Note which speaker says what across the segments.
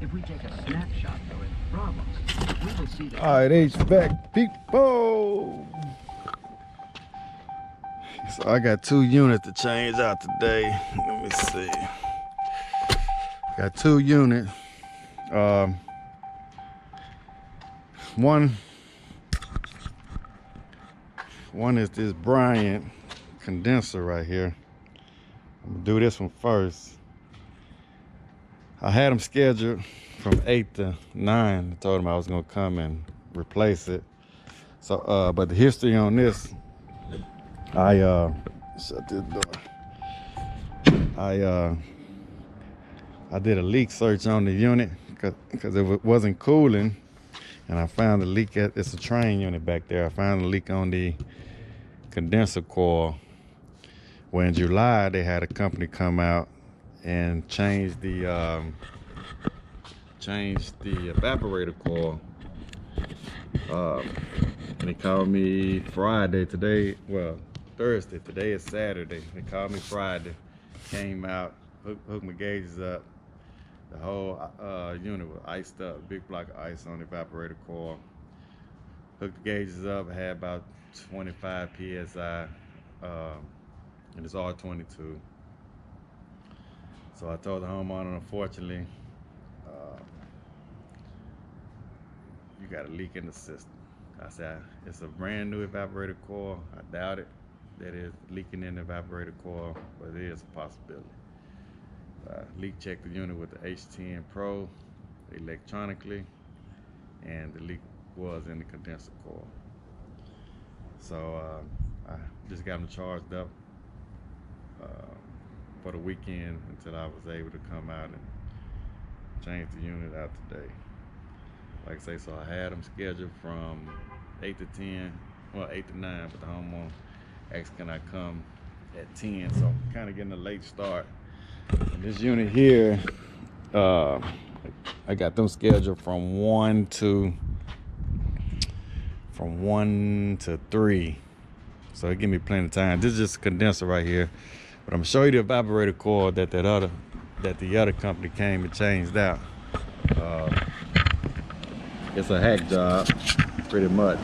Speaker 1: If we take a snapshot, though, at problems, we will see that.
Speaker 2: All right, HVAC people. So I got 2 units to change out today. Let me see. Got 2 units. One is this Bryant condenser right here. I'm gonna do this one first. I had them scheduled from 8 to 9. I told them I was gonna come and replace it. So, but the history on this, I shut this door. I did a leak search on the unit because it wasn't cooling, and I found a leak at, it's a train unit back there. I found a leak on the condenser coil. Well, in July, they had a company come out and change the evaporator coil. And they called me Friday today. Well, Thursday. Today is Saturday. They called me Friday. Came out, hooked my gauges up. The whole unit was iced up. Big block of ice on the evaporator coil. Hooked the gauges up. I had about 25 psi, and it's R22. So I told the homeowner, unfortunately, you got a leak in the system. I said, it's a brand new evaporator coil. I doubt it that it's leaking in the evaporator coil, but it is a possibility. Leak checked the unit with the H10 Pro electronically, and the leak was in the condenser coil. So I just got them charged up for the weekend until I was able to come out and change the unit out today. Like I say, so I had them scheduled from 8 to 10, well 8 to 9, but the homeowner asked can I come at 10, so I'm kind of getting a late start. And this unit here, I got them scheduled from 1 to 3, so it give me plenty of time. This is just a condenser right here, but I'm gonna show you the evaporator coil that the other company came and changed out. It's a hack job, pretty much.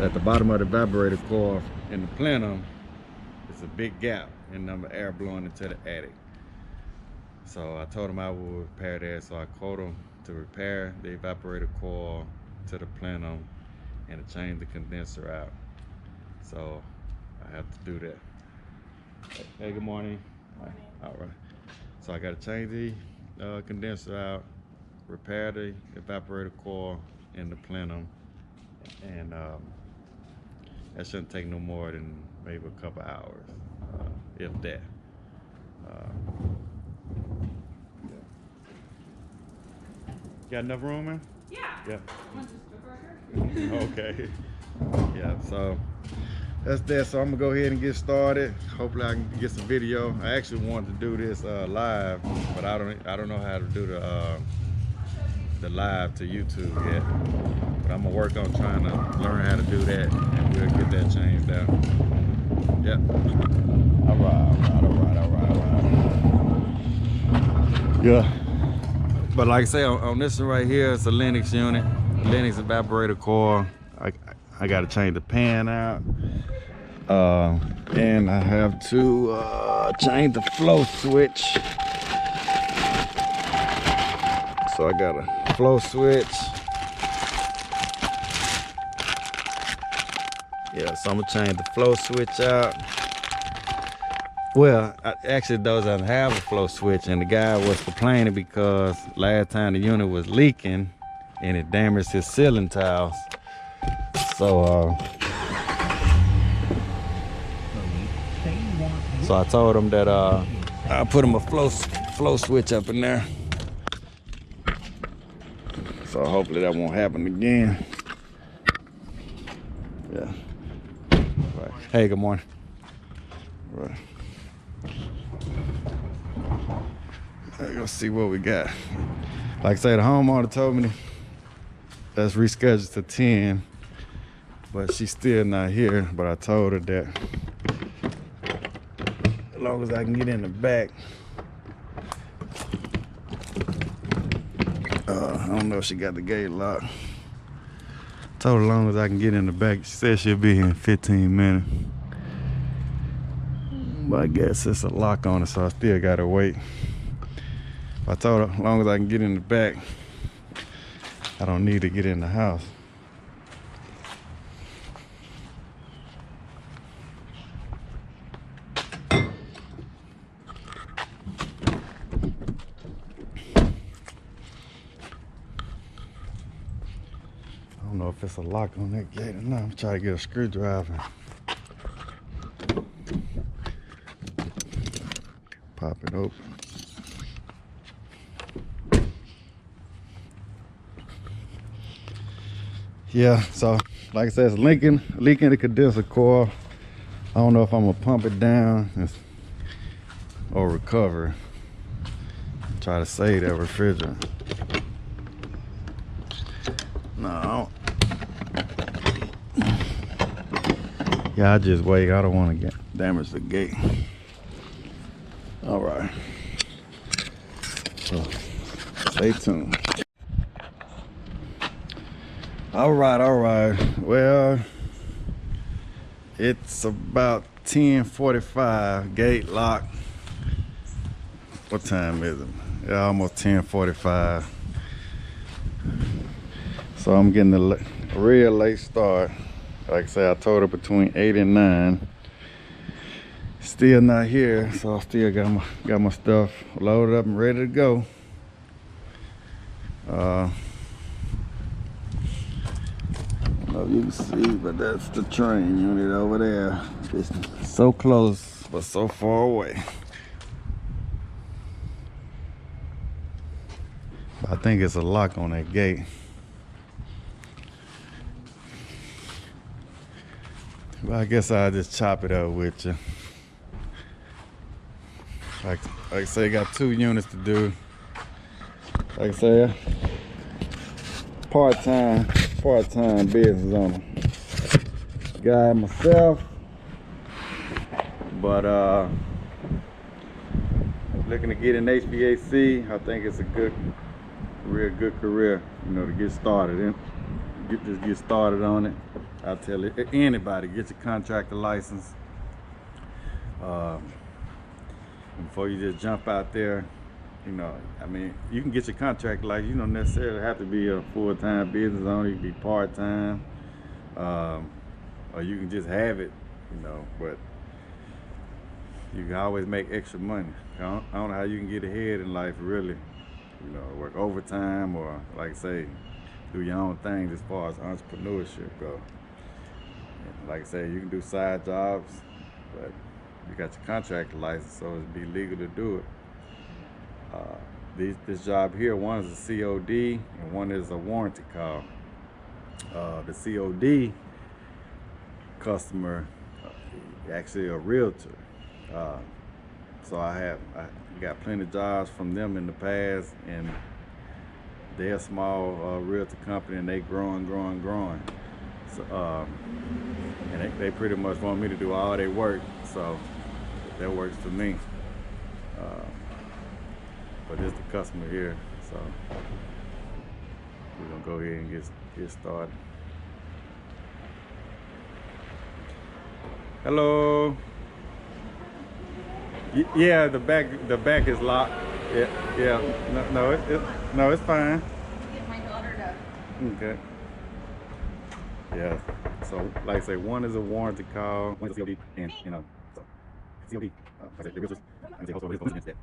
Speaker 2: At the bottom of the evaporator coil in the plenum, it's a big gap in number of air blowing into the attic. So I told them I would repair that, so I quoted them to repair the evaporator coil to the plenum and to change the condenser out. So I have to do that. Hey, good morning. All right. So I got to change the condenser out, repair the evaporator coil in the plenum, and that shouldn't take no more than maybe a couple hours, if that. Got enough room, man? Yeah. Okay. Yeah, so that's that. So I'm gonna go ahead and get started. Hopefully I can get some video. I actually wanted to do this live, but I don't know how to do the live to YouTube yet. But I'm gonna work on trying to learn how to do that, and we'll get that changed out. Yep. All right. Yeah. But like I say, on this one right here, it's a Lennox unit, Lennox evaporator coil. I got to change the pan out, and I have to change the flow switch. So I got a flow switch. Yeah, so I'm gonna change the flow switch out. Well, actually doesn't have a flow switch, and the guy was complaining because last time the unit was leaking and it damaged his ceiling tiles. So I told him that I'll put him a flow switch up in there. So hopefully that won't happen again. Yeah. Right. Hey, good morning. Right. Let's see what we got. Like I said, the homeowner told me that's rescheduled to 10, but she's still not here. But I told her that as long as I can get in the back, don't know if she got the gate locked. Told her as long as I can get in the back. She said she'll be here in 15 minutes. But I guess it's a lock on it, so I still gotta wait. I told her as long as I can get in the back, I don't need to get in the house. I don't know if it's a lock on that gate or not. I'm trying to get a screwdriver. Pop it open. Yeah, so like I said, it's leaking the condenser coil. I don't know if I'm gonna pump it down or recover. Try to save that refrigerant. No. Yeah, I just wait. I don't want to damage the gate. All right. So stay tuned. All right. Well, it's about 10:45. Gate lock. What time is it? Yeah, almost 10:45. So I'm getting a real late start. Like I said, I told her between 8 and 9. Still not here, so I still got my stuff loaded up and ready to go. I don't know if you can see, but that's the train unit over there. It's so close, but so far away. I think it's a lock on that gate. Well, I guess I'll just chop it up with you. Like I say, got 2 units to do. Like I say, part-time business owner. Guy myself, but looking to get in HVAC. I think it's a real good career, you know, to get started in. Just get started on it. I tell anybody, get your contractor license. Before you just jump out there, you know, I mean, you can get your contractor license. You don't necessarily have to be a full-time business owner. You can be part-time, or you can just have it, you know, but you can always make extra money. I don't know how you can get ahead in life, really. You know, work overtime or, like I say, do your own things as far as entrepreneurship go. And like I say, you can do side jobs, but you got your contractor license, so it'd be legal to do it. This job here, one is a COD and one is a warranty call. The COD customer, actually a realtor. So I got plenty of jobs from them in the past, and they're a small realtor company, and they growing. So, and they pretty much want me to do all their work, so that works for me. But this is the customer here, so we're gonna go ahead and get started. Hello. Yeah, the back is locked. Yeah. No, it's fine.
Speaker 3: Get my daughter to.
Speaker 2: Okay. Yeah. So, like I say, one is a warranty call, one is a COD, and you know, so COD. Like I said, the realtors. I say also his that.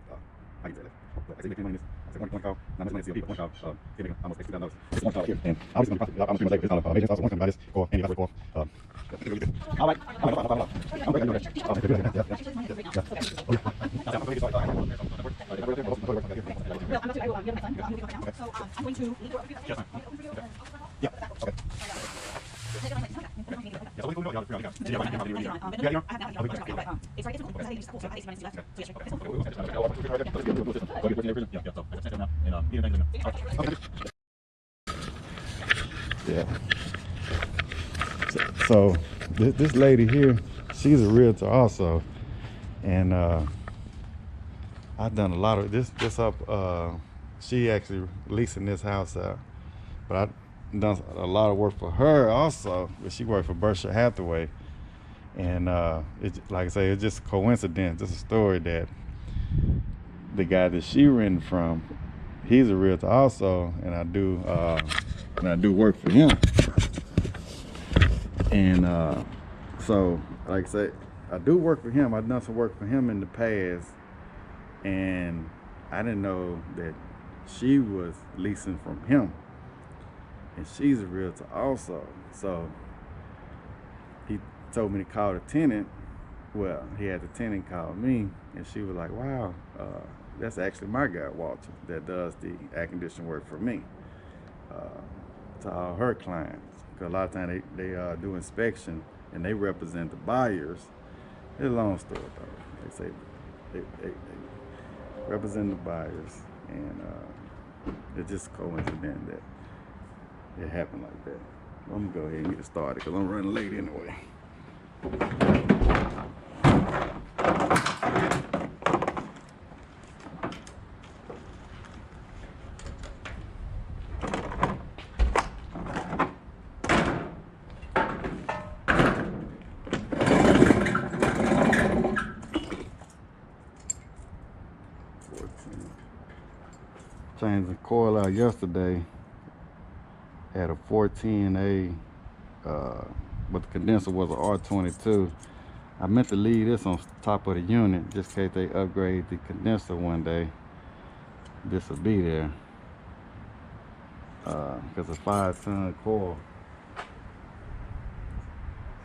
Speaker 2: I can say that. But I say 15 money. I say one call. Not much money COD, but one call. Giving almost $60,000. It's one call here, and obviously I'm going to say it's not agents also want to buy this or any other call. All right. I'm breaking your Yeah. So this lady here, she's a realtor also, and I've done a lot of this up. she actually leasing this house out. But I done a lot of work for her also. But she worked for Berkshire Hathaway, and like I say, it's just a coincidence. Just a story that the guy that she rented from, he's a realtor also, and I do work for him. And so, like I say, I do work for him. I've done some work for him in the past, and I didn't know that she was leasing from him, and she's a realtor also. So he told me to call the tenant. Well, he had the tenant call me, and she was like, wow, that's actually my guy, Walter, that does the air conditioning work for me, to all her clients. Because a lot of times they do inspection, and they represent the buyers. It's a long story, though. They say they represent the buyers, and it's just a coincidence that it happened like that. I'm gonna go ahead and get it started because I'm running late anyway. Changed the coil out yesterday. Had a 410A, but the condenser was an R22. I meant to leave this on top of the unit just in case they upgrade the condenser one day. This will be there because it's a 5-ton coil.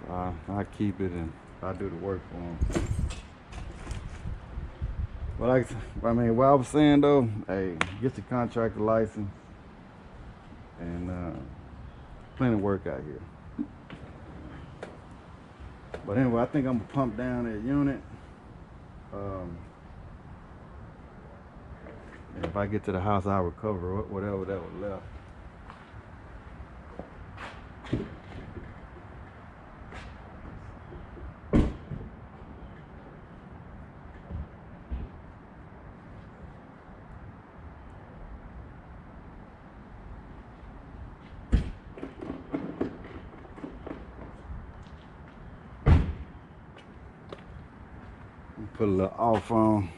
Speaker 2: So I keep it and I do the work for them. But I mean, what I was saying though, hey, get your contractor license, and plenty of work out here. But anyway, I think I'm gonna pump down that unit. And if I get to the house, I'll recover whatever that was left. Put a little off on.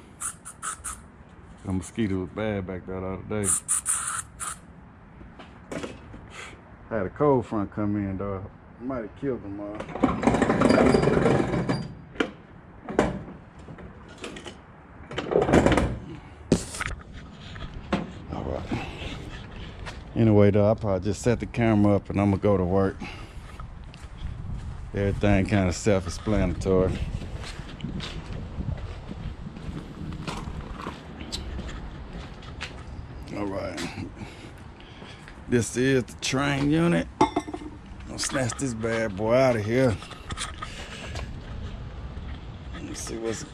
Speaker 2: The mosquito was bad back there the other day. Had a cold front come in though. Might have killed them all. All right. Anyway though, I'll probably just set the camera up and I'm gonna go to work. Everything kind of self-explanatory. All right, this is the train unit. I'll snatch this bad boy out of here. Let's see what's a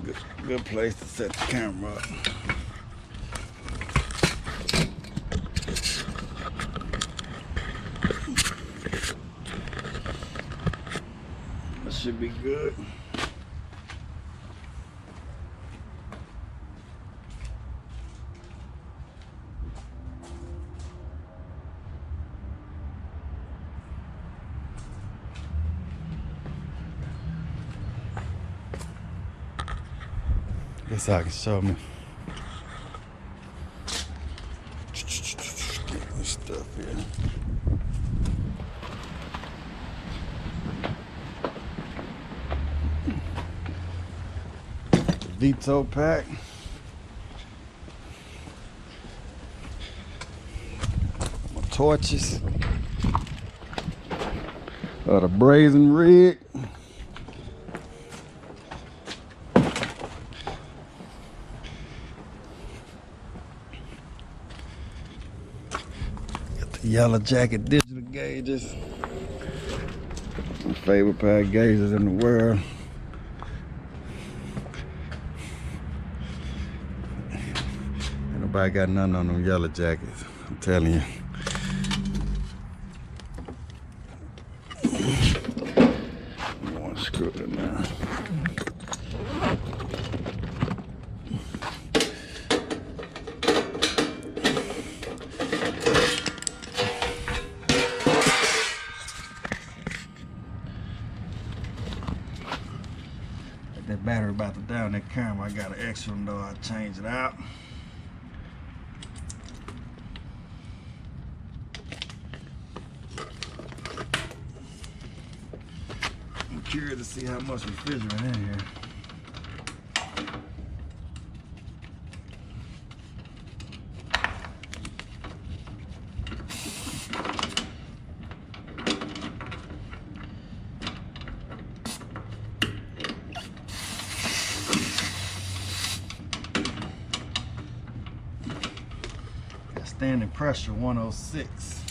Speaker 2: good place to set the camera up. That should be good. Guess I can show me this stuff here. The veto pack. My torches. The brazen rig. Yellow Jacket digital gauges. My favorite pair of gauges in the world. Ain't nobody got nothing on them Yellow Jackets, I'm telling you. I'm gonna screw it now. the camera. I got an extra one though. I'll change it out. I'm curious to see how much refrigerant in here. Standing pressure 106.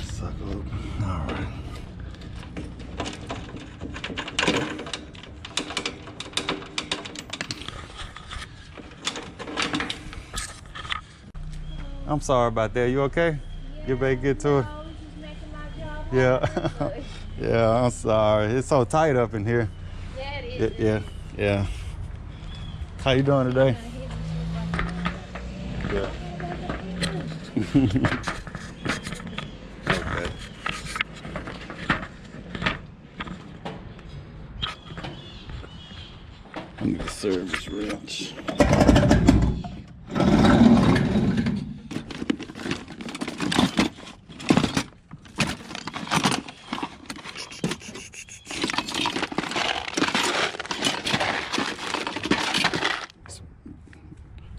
Speaker 2: Sucker open. All right. I'm sorry about that. You okay? You better get to it. Yeah. Yeah, I'm sorry. It's so tight up in here.
Speaker 3: Yeah, it is.
Speaker 2: Yeah. How you doing today? Yeah. Okay. I need a service wrench.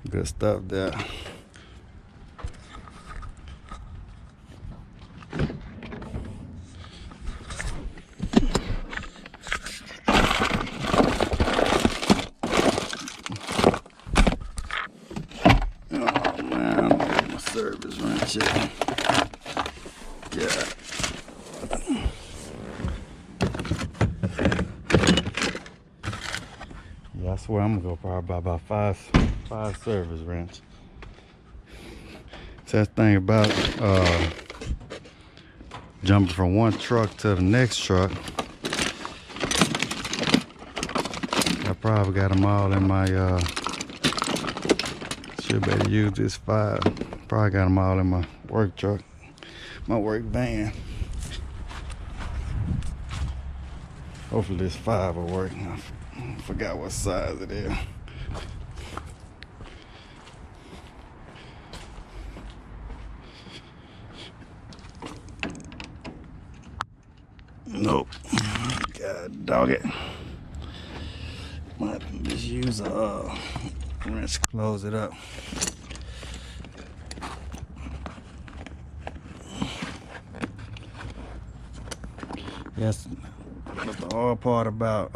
Speaker 2: Good stuff there. Oh man, my service wrench. Yeah. Yeah, I swear I'm gonna go probably buy about five service wrench. So that's the thing about jumping from one truck to the next truck. I probably got them all in my should better use this 5. Probably got them all in my work truck, my work van. Hopefully this 5 will work. I forgot what size it is. Nope. God dog it. Might just use a wrench to close it up. Yes, but the hard part about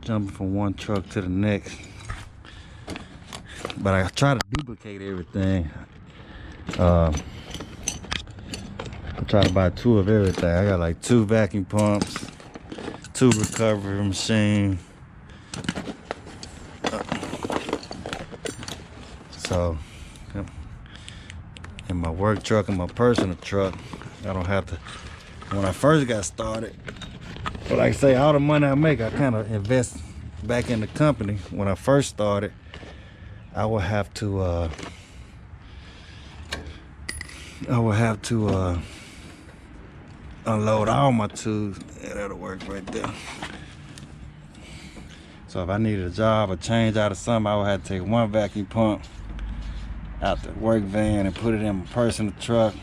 Speaker 2: jumping from one truck to the next. But I try to duplicate everything. I try to buy 2 of everything. I got like 2 vacuum pumps, 2 recovery machines. So, in my work truck and my personal truck, I don't have to. When I first got started, but like I say, all the money I make, I kind of invest back in the company. When I first started, I would have to unload all my tools. Yeah, that'll work right there. So if I needed a job or change out of something, I would have to take 1 vacuum pump out the work van and put it in my personal truck.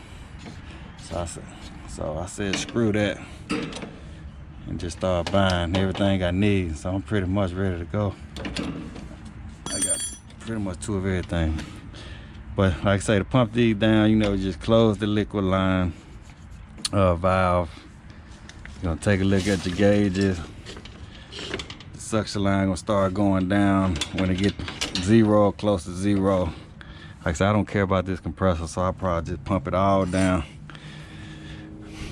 Speaker 2: So I said screw that and just start buying everything I need. So I'm pretty much ready to go. I got pretty much 2 of everything. But like I say, to pump these down, you know, just close the liquid line valve. You're gonna take a look at your gauges. The suction line gonna start going down when it get 0, close to 0. Like I said, I don't care about this compressor, so I'll probably just pump it all down.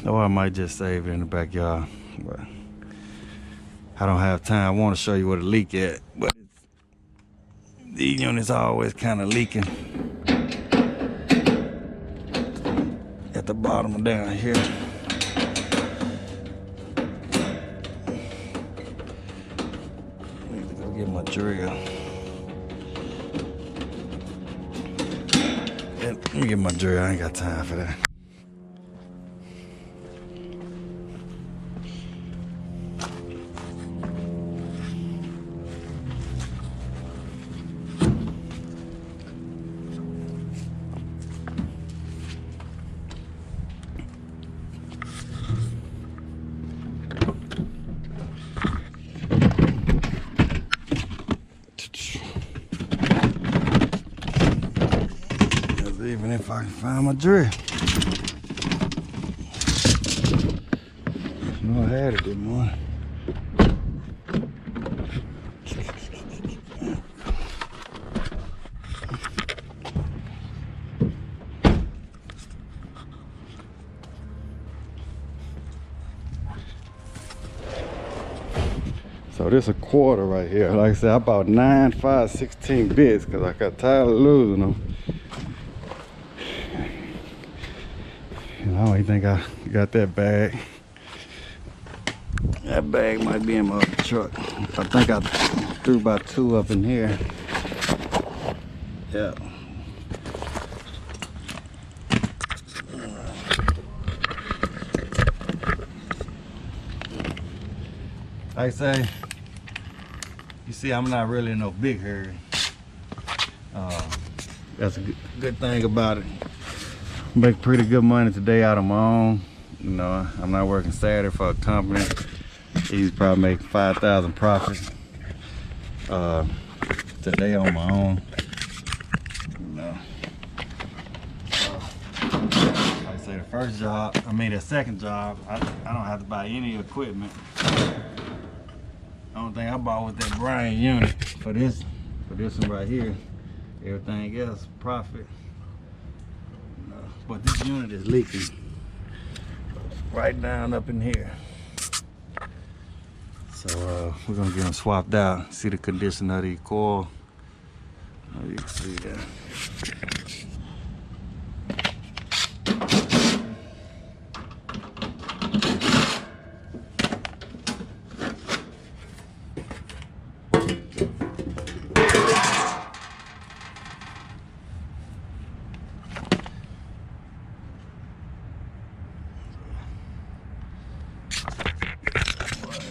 Speaker 2: Or I might just save it in the backyard. But I don't have time. I want to show you where the leak at, but these units are always kind of leaking at the bottom down here. I need to go get my drill. Let me get my drill. I ain't got time for that. Even if I can find my drill. No, I had it this morning. So this a quarter right here. Like I said, I bought 9, 5, 16 bits because I got tired of losing them. I don't even think I got that bag. That bag might be in my other truck. I think I threw about 2 up in here. Yeah. Like I say, you see, I'm not really in no big hurry. That's a good thing about it. Make pretty good money today out of my own. You know, I'm not working Saturday for a company. He's probably making 5,000 profit today on my own. You know, like I say, the second job, I don't have to buy any equipment. The only thing I bought was that brain unit for this one right here. Everything else profit. But this unit is leaking right down up in here. So we're gonna get them swapped out. See the condition of the coil. Oh, you can see that.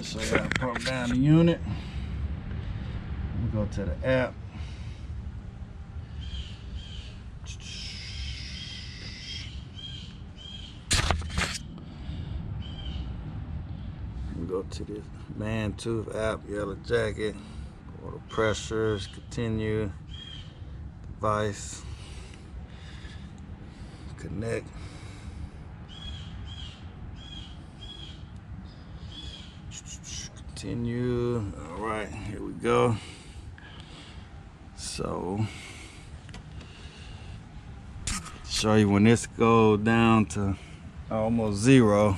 Speaker 2: So I gotta pump down the unit. We go to the app. We go to this man tooth app, yellow jacket, water pressures, continue, device, connect. Continue. All right, here we go. So, show you when this goes down to almost 0,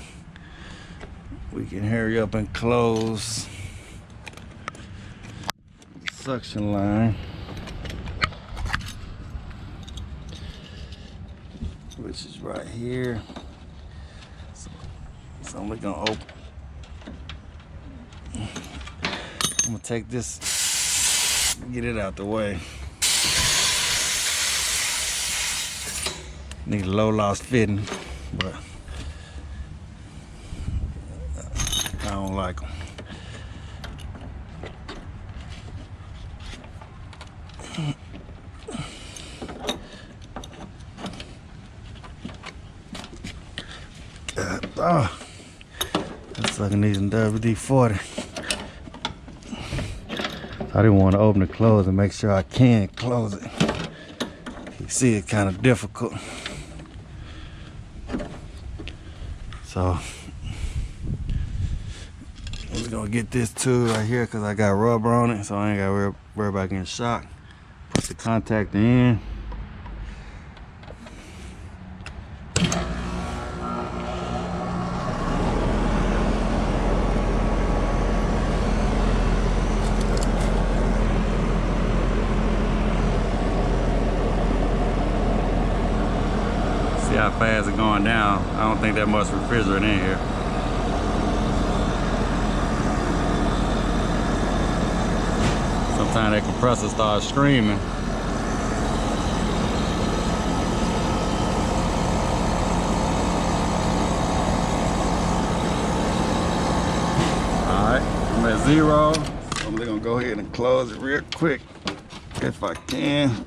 Speaker 2: we can hurry up and close the suction line, which is right here. So it's only gonna open. I'm gonna take this, get it out the way. Need a low loss fitting, but I don't like them. Oh, that's like I need some WD-40. I didn't want to open and close and make sure I can close it. You see it kind of difficult. So we're gonna get this tool right here because I got rubber on it, so I ain't gotta worry about getting shocked. Put the contactor in. See how fast it's going down. I don't think that much refrigerant in here. Sometimes that compressor starts screaming. 0. So I'm gonna go ahead and close it real quick if I can.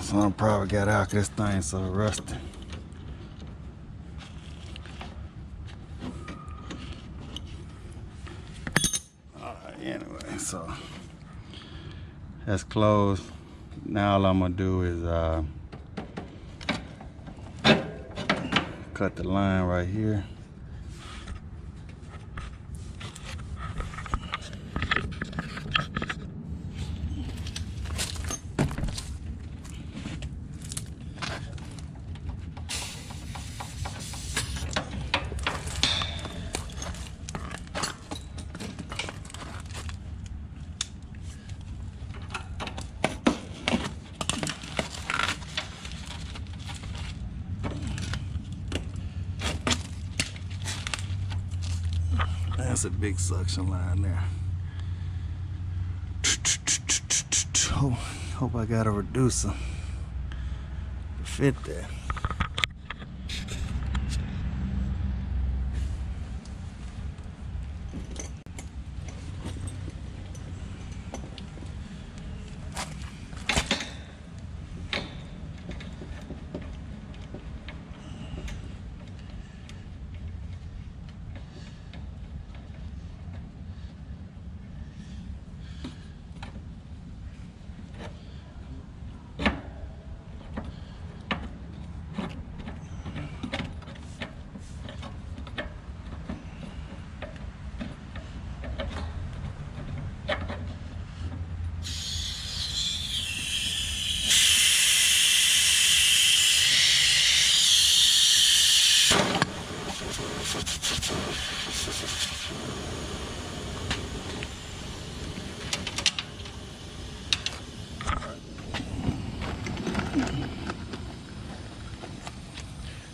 Speaker 2: So I probably got out this thing so rusty. Alright, anyway, so that's closed. Now all I'm gonna do is cut the line right here. That's a big suction line there. Hope I got a reducer to fit that.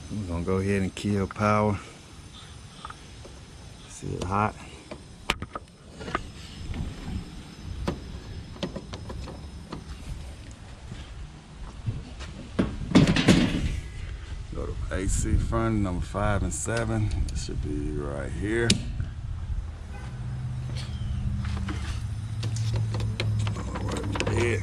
Speaker 2: We're gonna go ahead and kill power. See it hot. Go to AC front number 5 and 7. It should be right here. Right.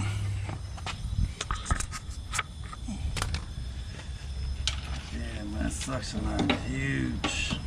Speaker 2: That suction line is huge.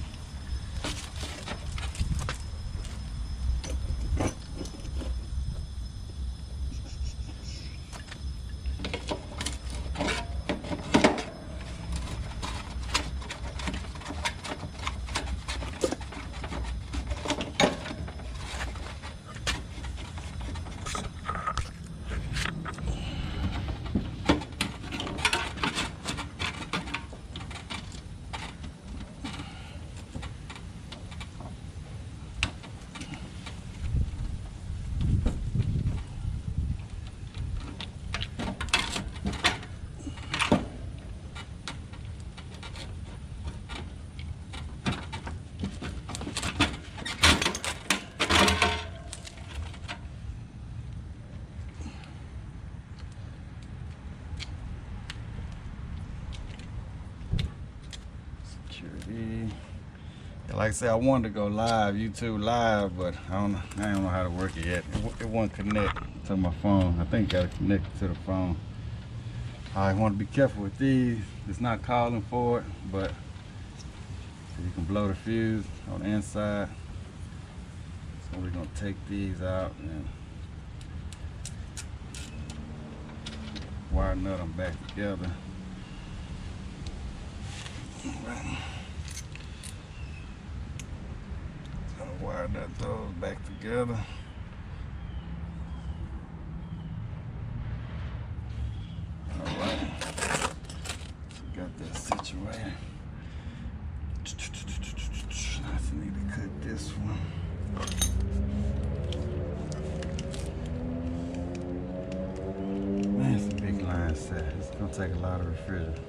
Speaker 2: Like I said, I wanted to go live, YouTube live, but I don't know how to work it yet. It won't connect to my phone. I think I got to connect to the phone. I want to be careful with these. It's not calling for it, but you can blow the fuse on the inside. So we're gonna take these out and wire nut them back together. All right. Wire nut those back together. All right, so got that situated. I just need to cut this one. Man, it's a big line set. It's gonna take a lot of refrigerant.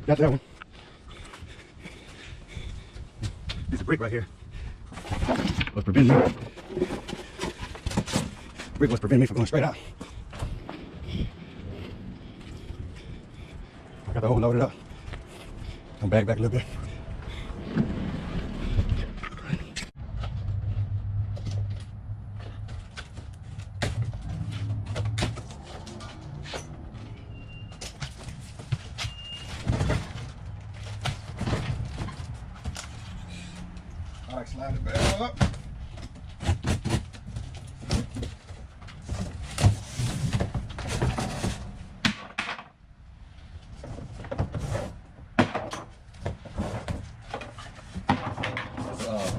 Speaker 4: Got that one. This is a brick right here. Was preventing me. Brick was preventing me from going straight out. I got the hole loaded up. Come back a little bit. All right, slide the barrel up.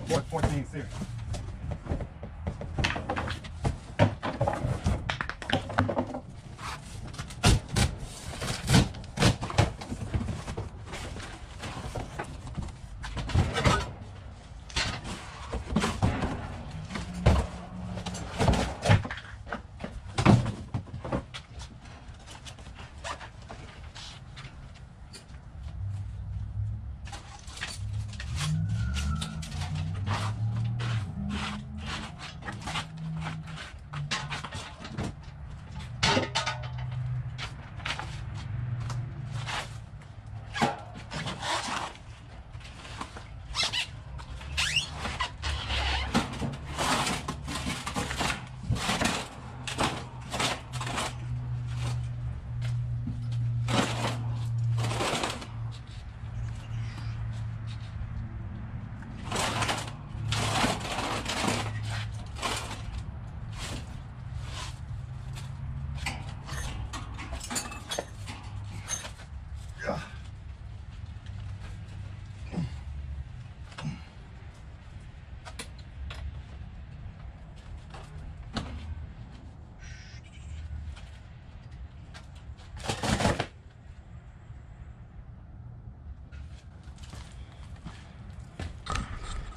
Speaker 4: It's 14 series.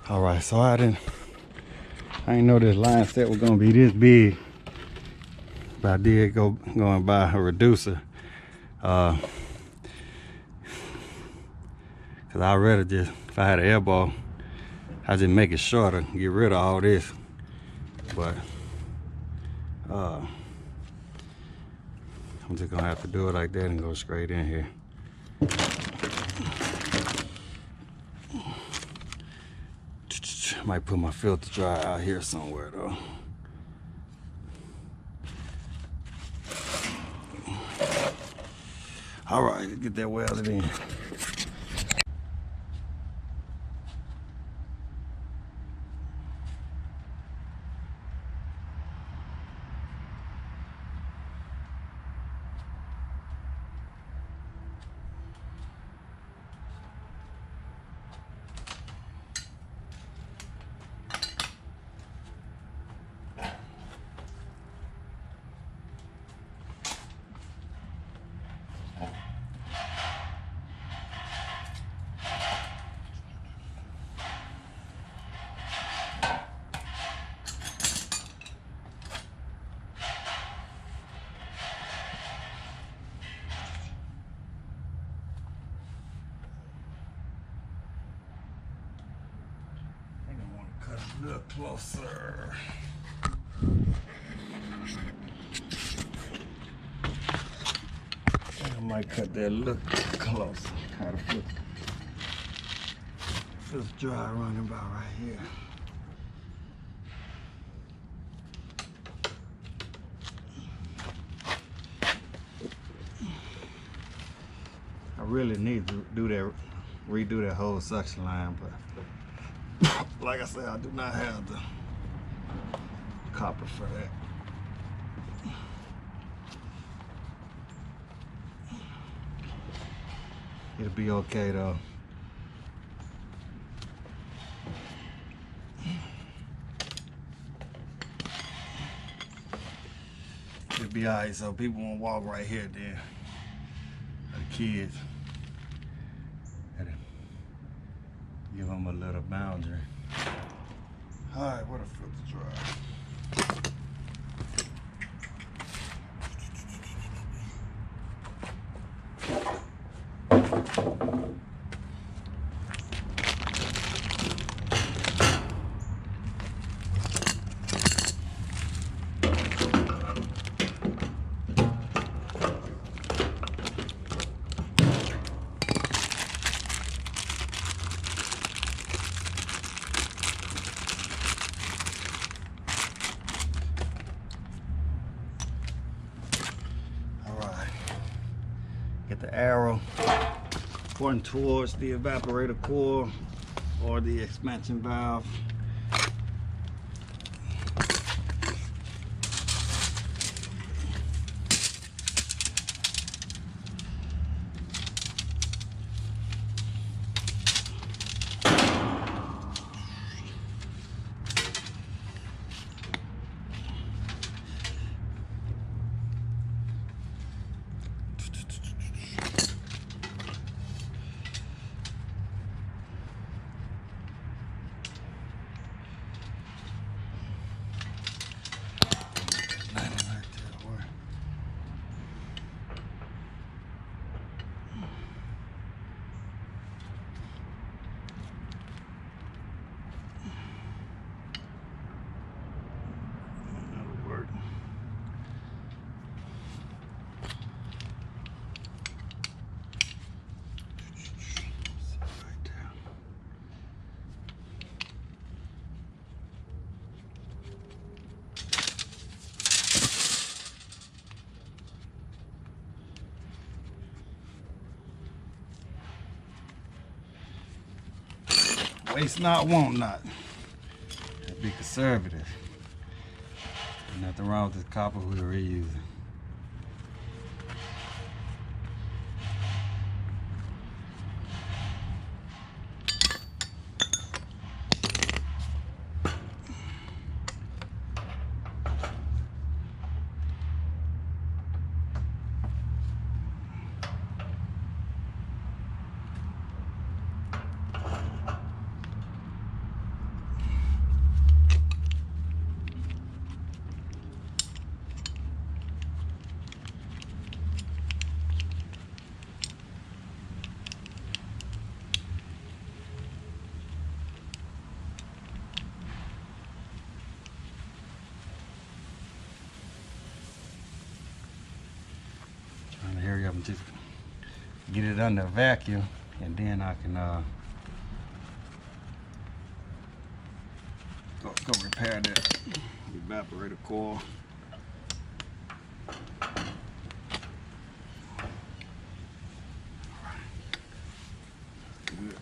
Speaker 4: All right, so I didn't know this line set was gonna be this big, but I did go and buy a reducer. Cause I'd rather just, if I had an elbow, I'd just make it shorter, get rid of all this. But I'm just gonna have to do it like that and go straight in here. Might put my filter dryer out here somewhere though. All right, let's get that welded in. Look closer. I might cut that a little closer. Kind of feels dry running about right here. I really need to redo that whole suction line, but like I said, I do not have the copper for that. It'll be okay though. It'll be alright, so people won't walk right here then. The kids. Give them a little boundary. All right, what a filter dry. Get the arrow pointing towards the evaporator core or the expansion valve. Waste not, want not. Be conservative. Nothing wrong with this copper we were reusing. Trying to hurry up and just get it under vacuum, and then I can go repair that evaporator coil. Good.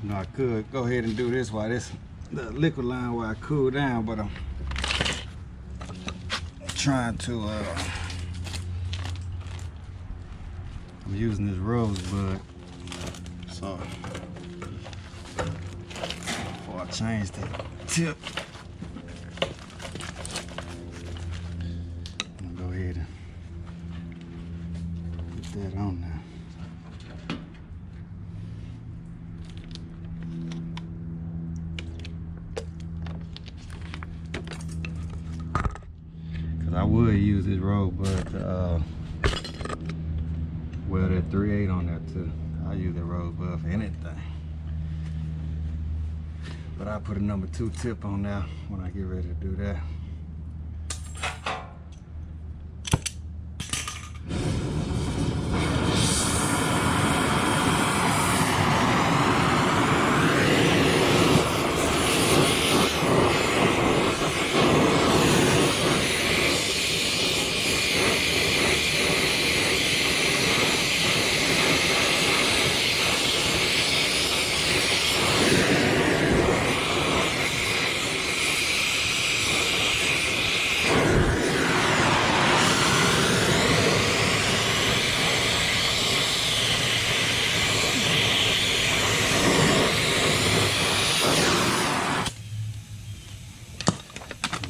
Speaker 4: You know, I could go ahead and do this while the liquid line while I cool down, but I'm trying to I'm using this rosebud, so before I change the tip, I'm gonna go ahead and put that on now. I would use this rosebud to weld that 3/8 on there too. I use that rosebud for anything. But I put a number 2 tip on there when I get ready to do that.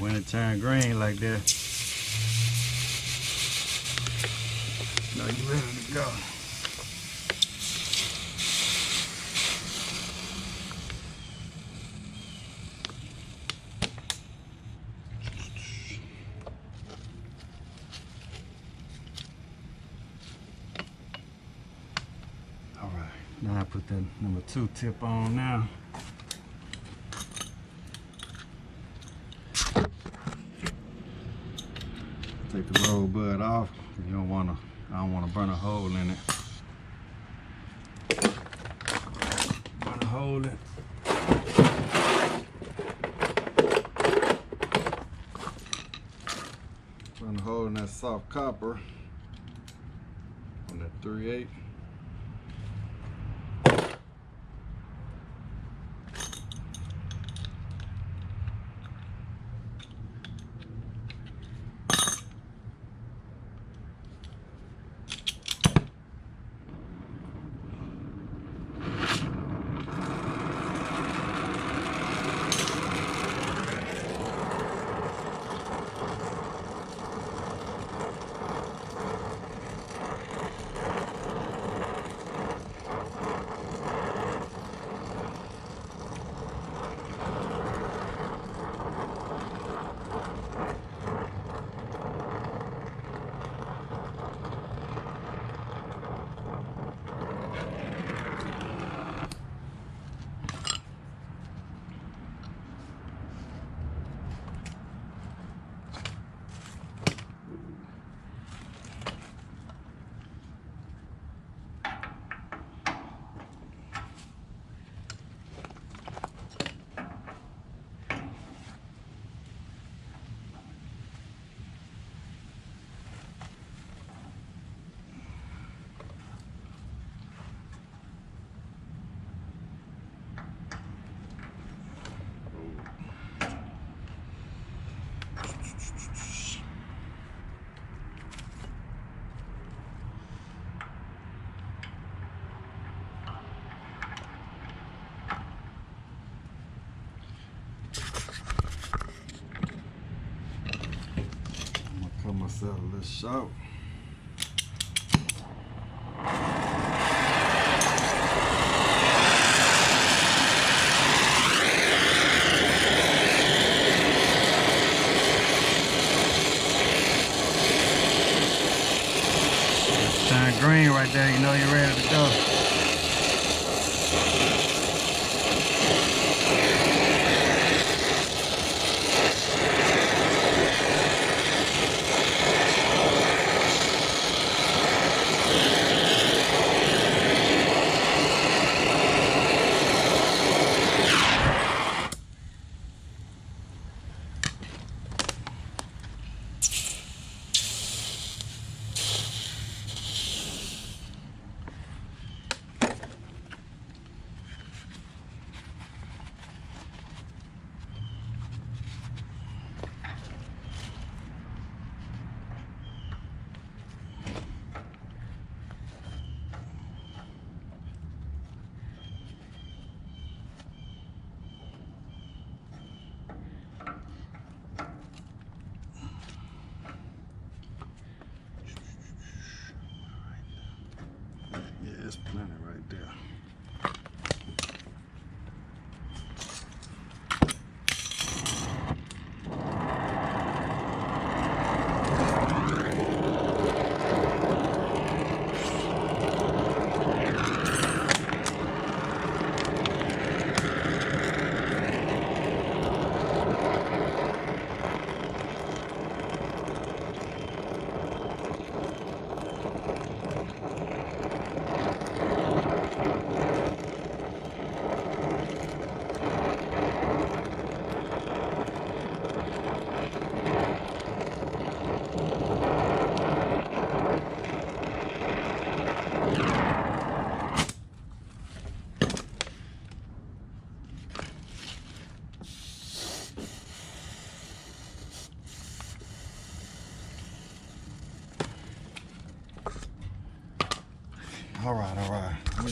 Speaker 4: When it turn green like that, now you ready to go. All right, now I put that number 2 tip on now. Take the rosebud off. You don't wanna. I don't wanna burn a hole in it. Burn a hole in. Burn a hole in that soft copper on that 3/8. Cut myself a little short. Turn green right there, you know you're ready to go.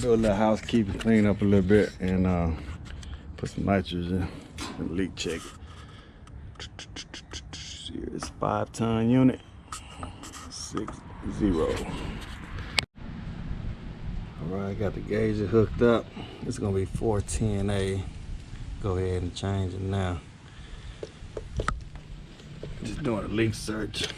Speaker 2: do a little housekeeping, clean up a little bit, and put some nitrogen and leak check. It's 5-ton unit, 60. All right, got the gauges hooked up. It's gonna be 410A. Go ahead and change it now. Just doing a leak search.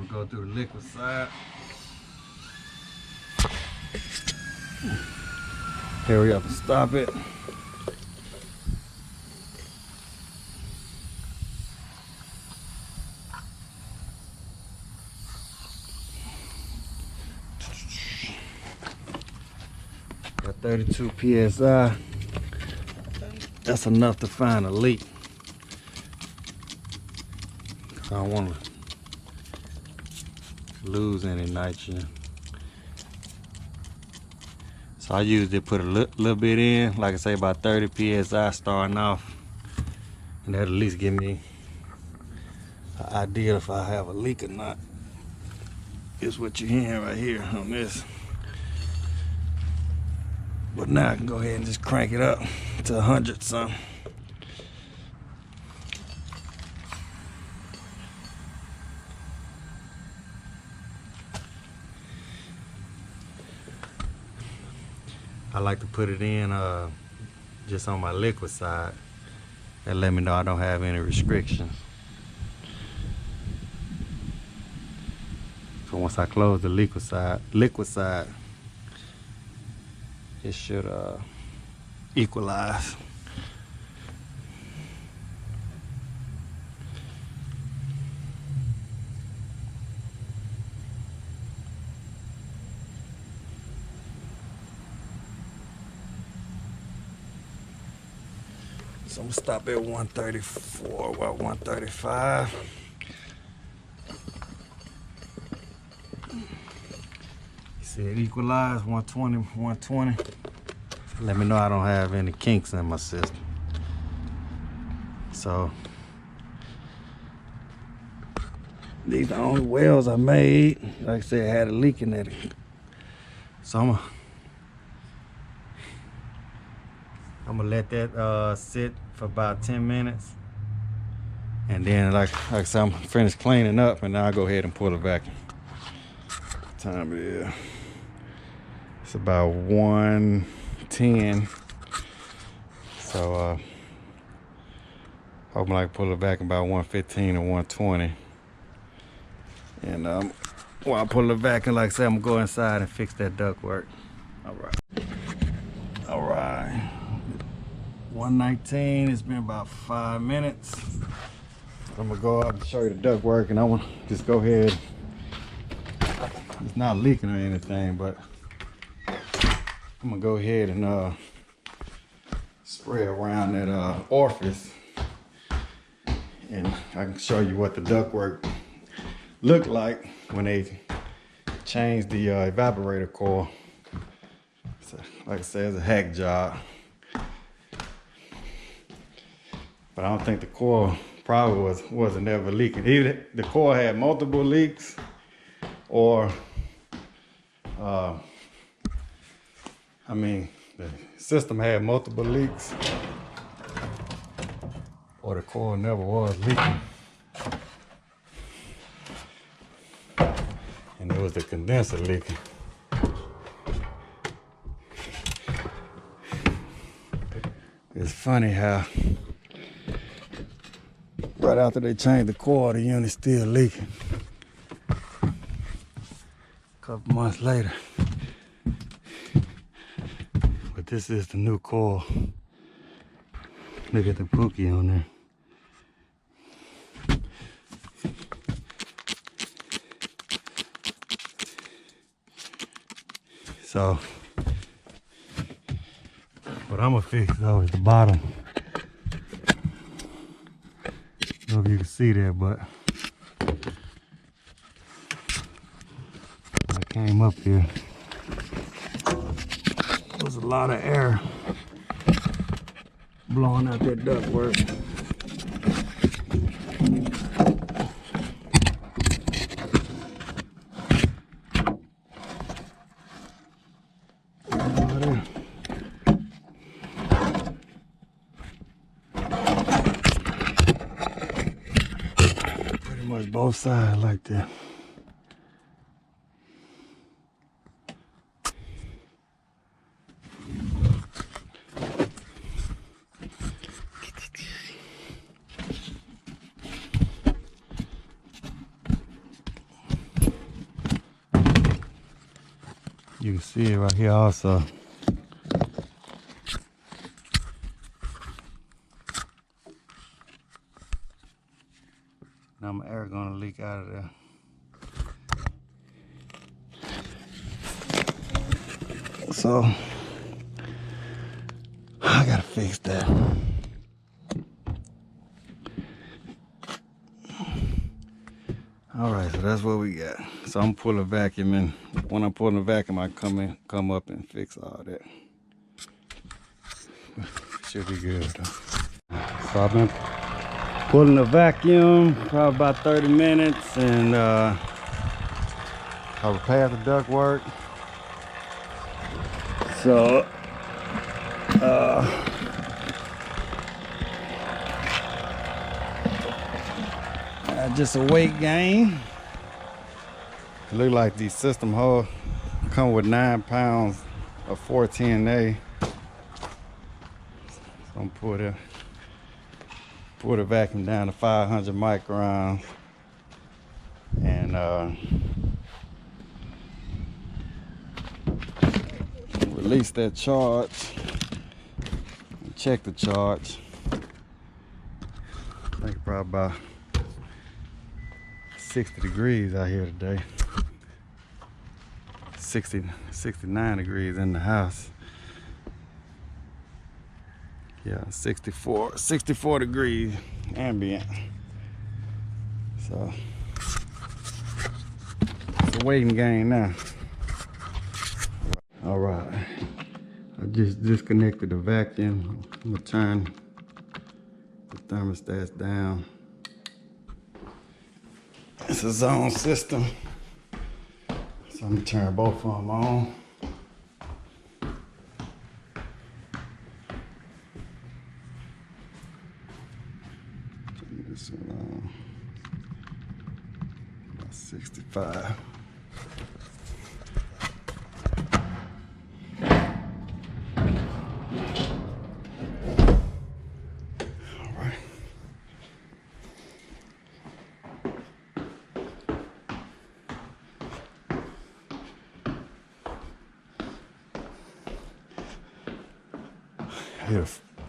Speaker 2: Go through the liquid side. Hurry up and stop it. Got 32 PSI. That's enough to find a leak. I don't want to lose any nitrogen, so I usually put a little bit in, like I say, about 30 psi starting off, and that'll at least give me an idea if I have a leak or not. It's what you're hearing right here on this. But now I can go ahead and just crank it up to 100 something. I like to put it in just on my liquid side. That let me know I don't have any restrictions. So once I close the liquid side, it should equalize. So I'm gonna stop at 134, about 135. You see it equalize, 120, 120. Let me know I don't have any kinks in my system. So these are the only wells I made. Like I said, I had a leak in it. So I'm gonna let that sit for about 10 minutes, and then like I said, I'm finished cleaning up, and now I'll go ahead and pull the vacuum. What time it is? It's about 1:10. So I'm like pull it back about 1:15 or 1:20, and while I pull it back, and like I said, I'm gonna go inside and fix that ductwork. All right. 1:19. It's been about 5 minutes. I'm gonna go out and show you the ductwork, and I want to just go ahead. It's not leaking or anything, but I'm gonna go ahead and spray around that orifice, and I can show you what the ductwork looked like when they changed the evaporator coil. So, like I said, it's a hack job. But I don't think the coil probably wasn't ever leaking. Either the coil had multiple leaks, or I mean, the system had multiple leaks, or the coil never was leaking. And it was the condenser leaking. It's funny how right after they changed the coil, the unit's still leaking. A couple months later. But this is the new coil. Look at the pookie on there. So what I'm gonna fix though is the bottom
Speaker 4: know if you can see that, but when I came up here, there was a lot of air blowing out that ductwork. Pretty much both sides like that. You can see it right here also. Now my air gonna leak out of there. So I gotta fix that. All right, so that's what we got. So I'm pulling a vacuum, and when I'm pulling a vacuum, I come up and fix all that. Should be good though. So I've been pulling a vacuum probably about 30 minutes, and I repaired the ductwork. So just a weight gain. It look like these system hose come with 9 pounds of 410A. So I'm pull the vacuum down to 500 microns, and release that charge. Check the charge. I think probably about 60 degrees out here today. 69 degrees in the house. Yeah, 64 degrees ambient. So it's a waiting game now. All right, I just disconnected the vacuum. I'm gonna turn the thermostats down. It's a zone system, so I'm gonna turn both of them on. Turn this one on. About 65.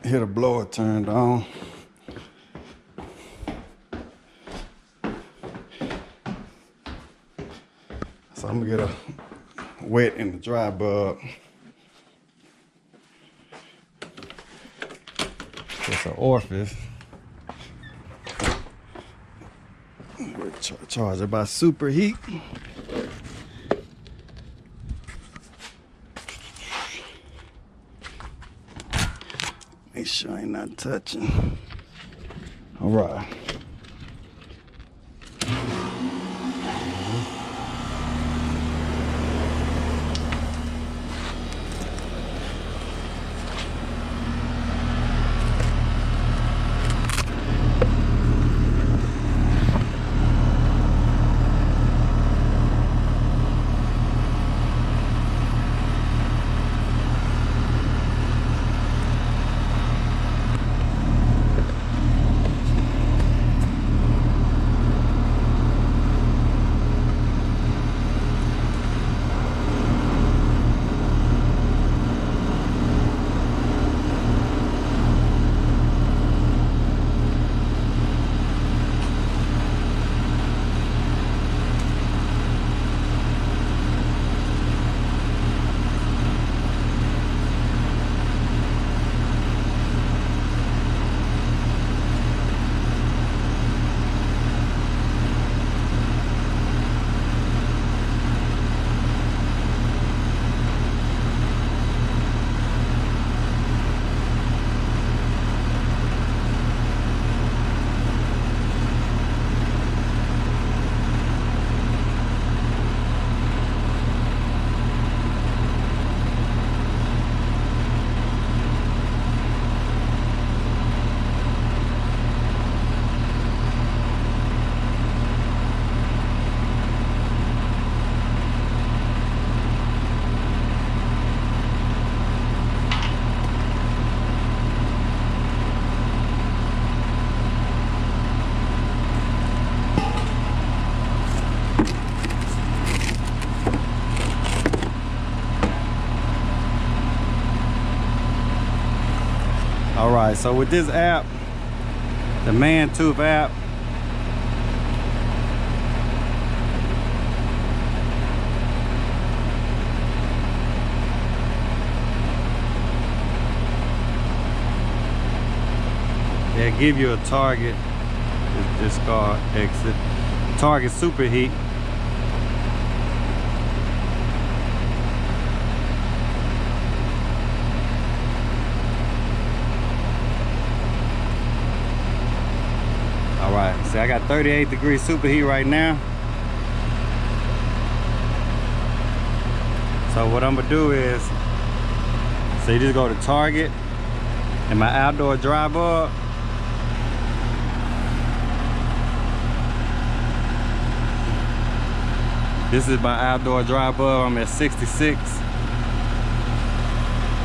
Speaker 4: Hear the blower turned on. So I'm gonna get a wet and a dry bulb. It's an orifice. We're charged it by superheat. Make sure I ain't not touching. All right. right, so with this app, the Man Tooth app, they'll give you a target. This car exit. Target superheat. Alright, see I got 38 degree superheat right now. So what I'm gonna do is, so you just go to target and my outdoor dry bulb. This is my outdoor dry bulb. I'm at 66.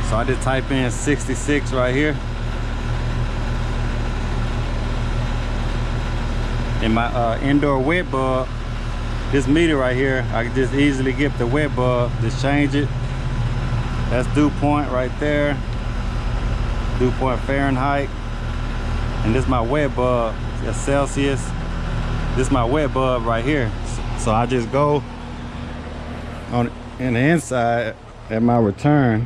Speaker 4: So I just type in 66 right here. And my indoor wet bulb, this meter right here, I can just easily get the wet bulb, just change it. That's dew point right there. Dew point Fahrenheit. And this is my wet bulb, that's Celsius. This is my wet bulb right here. So I just go on in the inside at my return.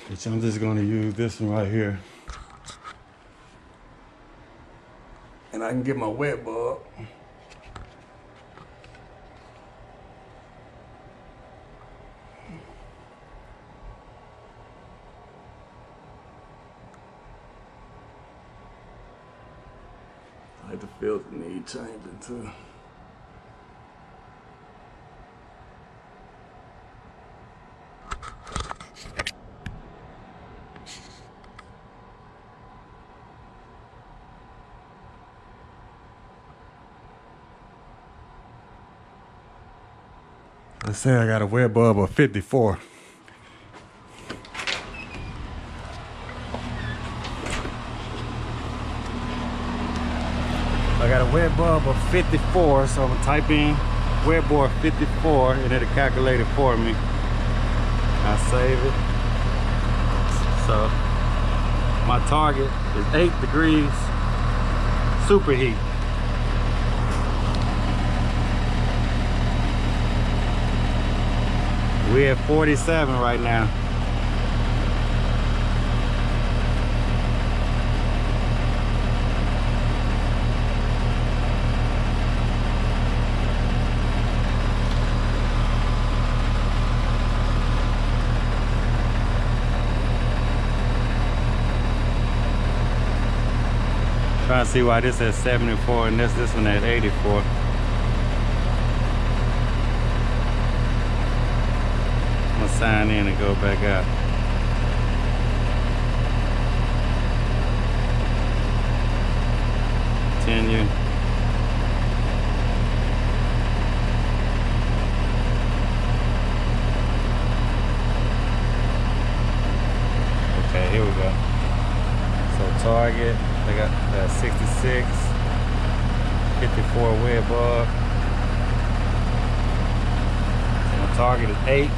Speaker 4: Which I'm just gonna use this one right here. And I can get my wet bulb. Like the filter need changing too. Let's say I got a wet bulb of 54. I got a wet bulb of 54, so I'm gonna type in wet bulb 54 and it'll calculate it for me. I save it. So my target is 8 degrees superheat. We're at 47 right now. Trying to see why this is 74 and this one at 84. I'm gonna sign in and go back out. Continue. Okay, here we go. So target. I got 66, 54 wet bulb. So my target is 8.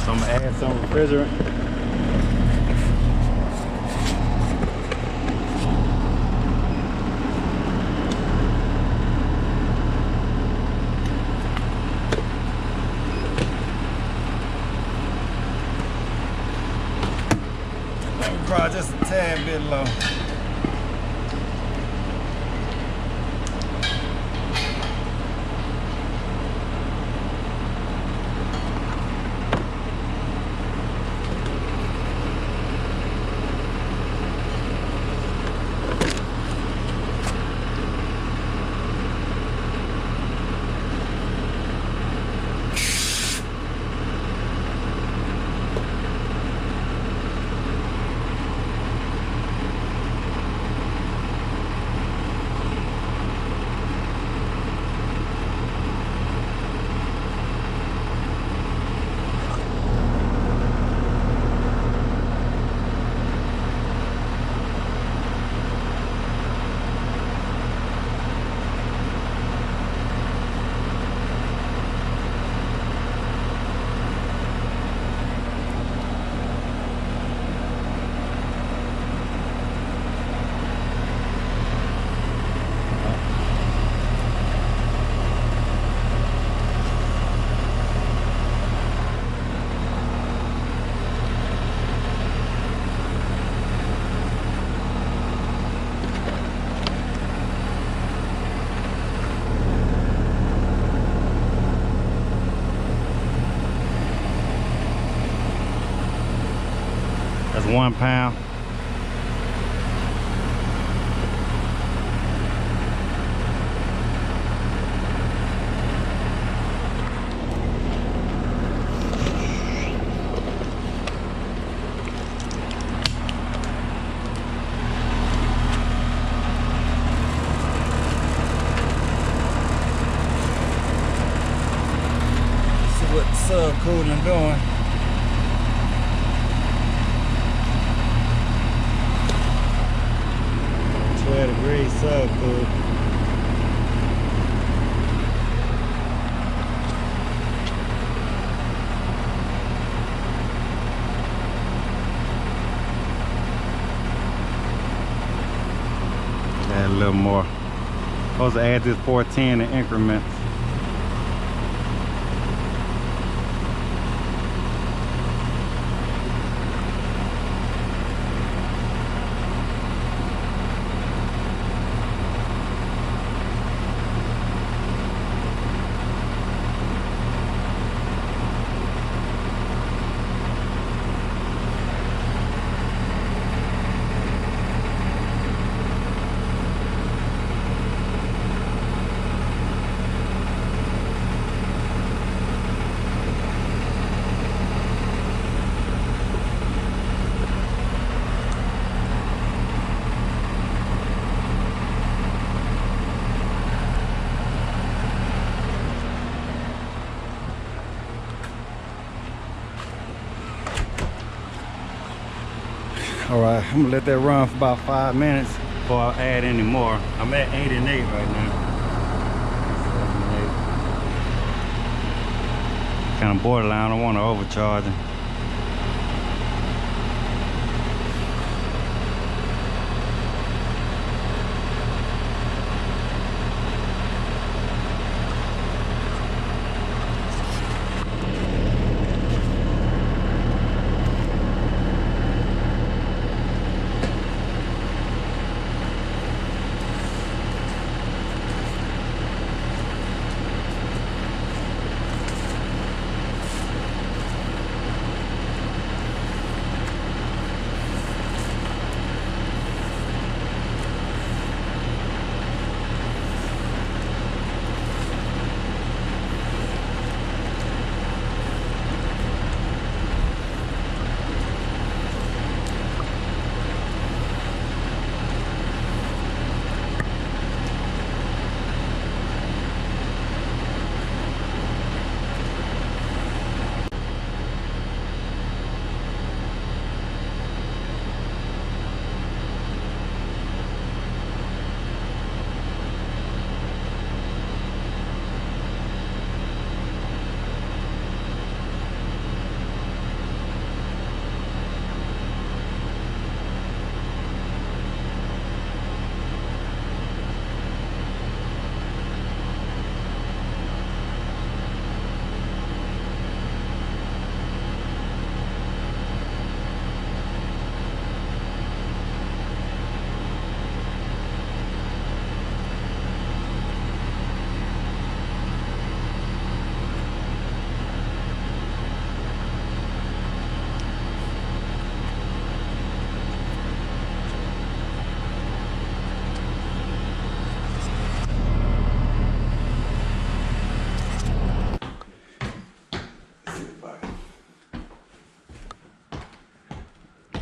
Speaker 4: So I'm gonna add some refrigerant. Probably just a tad bit low. 1 pound. What subcooling doing. Degrees subcool. Add a little more. Supposed to add this 410 in increments. All right, I'm gonna let that run for about 5 minutes before I add any more. I'm at 8 and 8 right now. 7 and 8. Kind of borderline, I don't want to overcharge it.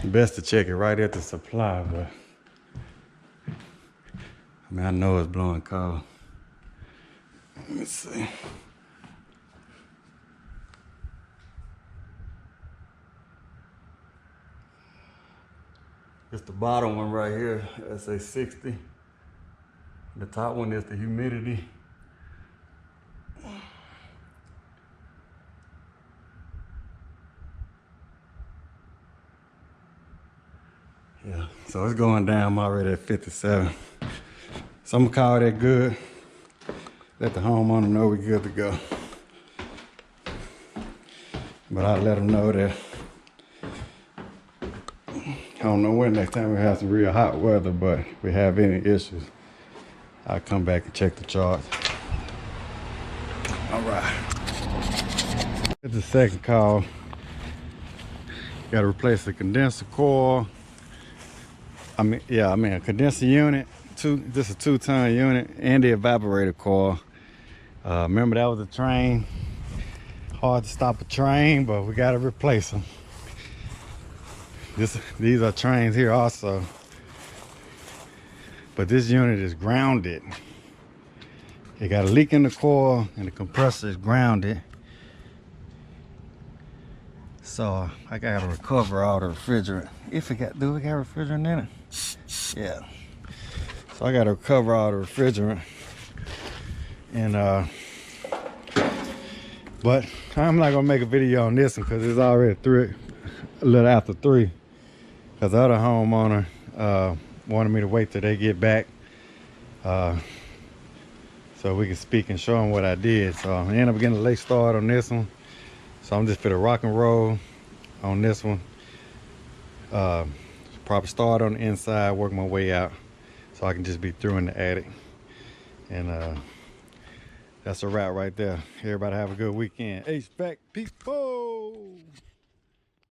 Speaker 4: Best to check it right at the supply, but I mean, I know it's blowing cold. Let me see. It's the bottom one right here, that's a 60. The top one is the humidity. Yeah, so it's going down. I'm already at 57. So I'm gonna call that good. Let the homeowner know we're good to go. But I'll let them know that I don't know when next time we have some real hot weather, but if we have any issues, I'll come back and check the chart. All right. It's the second call.
Speaker 2: Got to replace the condenser coil. A condenser unit. This is a 2-ton unit, and the evaporator coil. Remember that was a train. Hard to stop a train, but we got to replace them. These are trains here also. But this unit is grounded. It got a leak in the coil and the compressor is grounded. So I gotta recover all the refrigerant. Do we got refrigerant in it? Yeah. So I gotta recover all the refrigerant. And but I'm not gonna make a video on this one because it's already a little after 3. Because the other homeowner wanted me to wait till they get back so we can speak and show them what I did. So I ended up getting a late start on this one. So I'm just for the rock and roll on this one. Proper start on the inside, work my way out so I can just be through in the attic. And that's a wrap right there. Everybody have a good weekend. HVAC people.